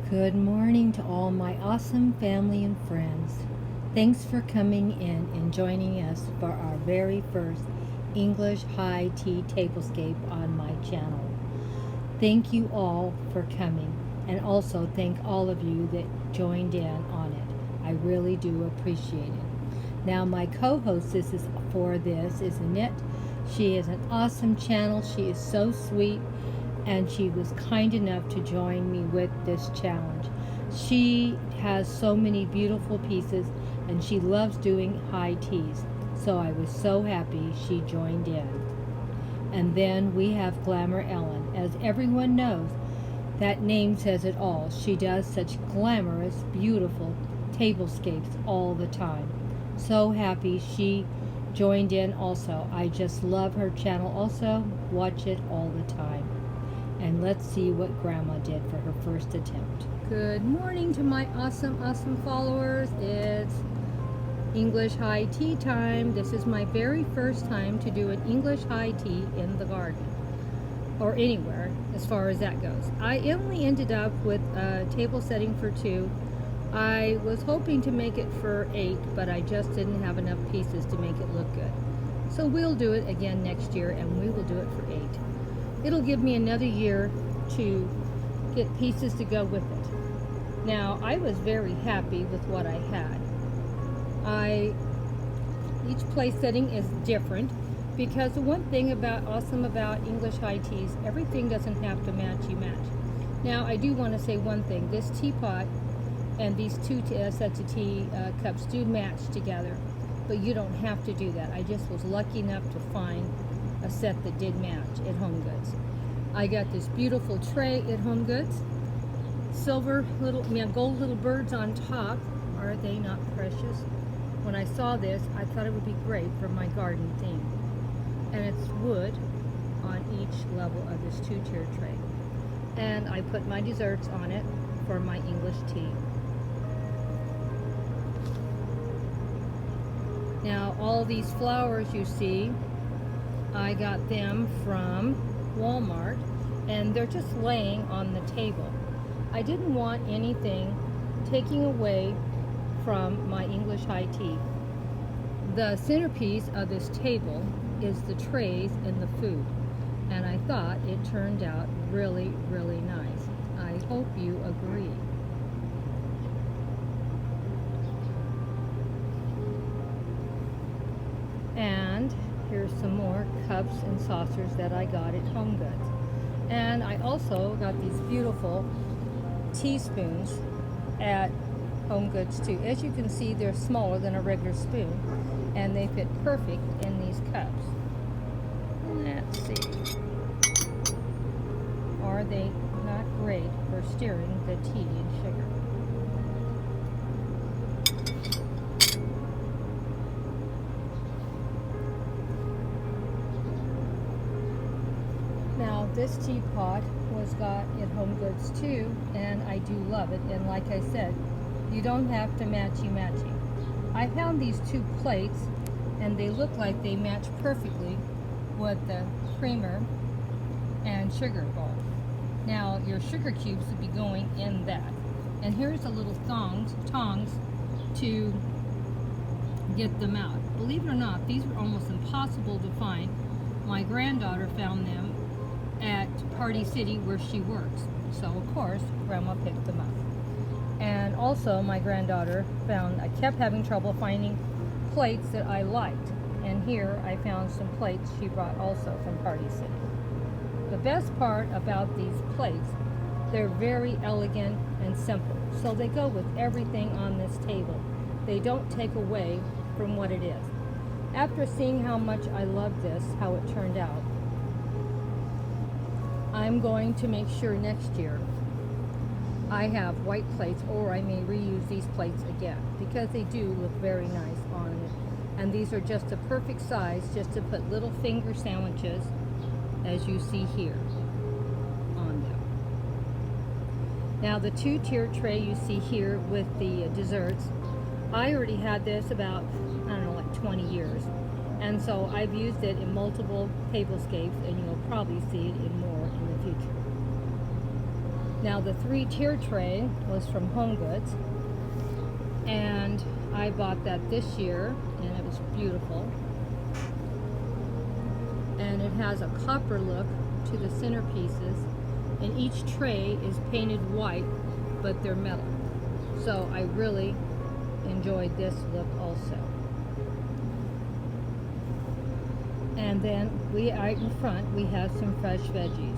Good morning to all my awesome family and friends. Thanks for coming in and joining us for our very first English high tea tablescape on my channel. Thank you all for coming, and also thank all of you that joined in on it. I really do appreciate it. Now my co-hostess for this is Annette. She is an awesome channel. She is so sweet, and she was kind enough to join me with this challenge. She has so many beautiful pieces, and she loves doing high teas, so I was so happy she joined in. And then we have Glamour Ellen. As everyone knows, that name says it all. She does such glamorous, beautiful tablescapes all the time. So happy she joined in also. I just love her channel also. Watch it all the time. And let's see what Grandma did for her first attempt. Good morning to my awesome followers. It's English high tea time. This is my very first time to do an English high tea in the garden or anywhere as far as that goes. I only ended up with a table setting for 2. I was hoping to make it for 8, but I just didn't have enough pieces to make it look good. So we'll do it again next year, and we will do it for 8. It'll give me another year to get pieces to go with it. Now, I was very happy with what I had. Each place setting is different, because the one thing awesome about English high teas, everything doesn't have to match. Now, I do want to say one thing. This teapot and these 2 sets of tea cups do match together, but you don't have to do that. I just was lucky enough to find a set that did match at Home Goods. I got this beautiful tray at Home Goods. Gold little birds on top. Are they not precious? When I saw this, I thought it would be great for my garden theme. And it's wood on each level of this 2-tier tray. And I put my desserts on it for my English tea. Now, all these flowers you see, I got them from Walmart, and they're just laying on the table. I didn't want anything taking away from my English high tea. The centerpiece of this table is the trays and the food, and I thought it turned out really, really nice. I hope you agree. And here's some more cups and saucers that I got at Home Goods. And I also got these beautiful teaspoons at Home Goods too. As you can see, they're smaller than a regular spoon, and they fit perfect in these cups. Let's see. Are they not great for stirring the tea and sugar? Now, this teapot was got at Home Goods too, and I do love it. And like I said, you don't have to matchy. I found these 2 plates, and they look like they match perfectly with the creamer and sugar bowl. Now, your sugar cubes would be going in that. And here's a little tongs to get them out. Believe it or not, these were almost impossible to find. My granddaughter found them at Party City where she works. So of course, Grandma picked them up. And also my granddaughter I kept having trouble finding plates that I liked. And here I found some plates she brought also from Party City. The best part about these plates, they're very elegant and simple. So they go with everything on this table. They don't take away from what it is. After seeing how much I love this, how it turned out, I'm going to make sure next year I have white plates, or I may reuse these plates again, because they do look very nice on it. And these are just a perfect size just to put little finger sandwiches, as you see here, on them. Now the 2-tier tray you see here with the desserts, I already had this about, I don't know, like 20 years. And so I've used it in multiple tablescapes, and you'll probably see it in more in the future. Now the 3-tier tray was from Home Goods, and I bought that this year, and it was beautiful. And it has a copper look to the centerpieces, and each tray is painted white, but they're metal. So I really enjoyed this look also. And then right in front we have some fresh veggies.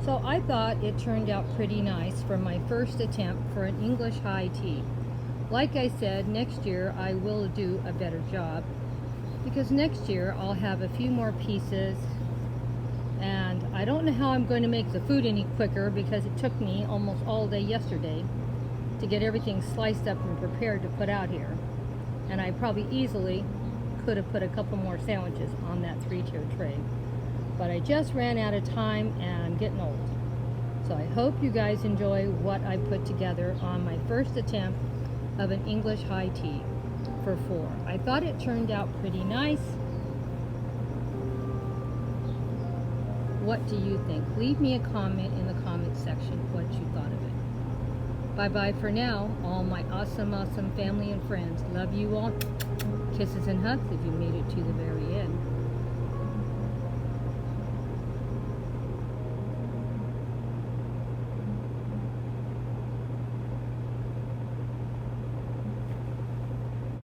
So I thought it turned out pretty nice for my first attempt for an English high tea. Like I said, next year I will do a better job, because next year I'll have a few more pieces, and I don't know how I'm going to make the food any quicker, because it took me almost all day yesterday to get everything sliced up and prepared to put out here. And I probably easily could have put a couple more sandwiches on that 3-tier tray. But I just ran out of time, and I'm getting old. So I hope you guys enjoy what I put together on my first attempt of an English high tea for 4. I thought it turned out pretty nice. What do you think? Leave me a comment in the comment section what you thought of it. Bye-bye for now, all my awesome family and friends. Love you all. Kisses and hugs if you made it to the very end.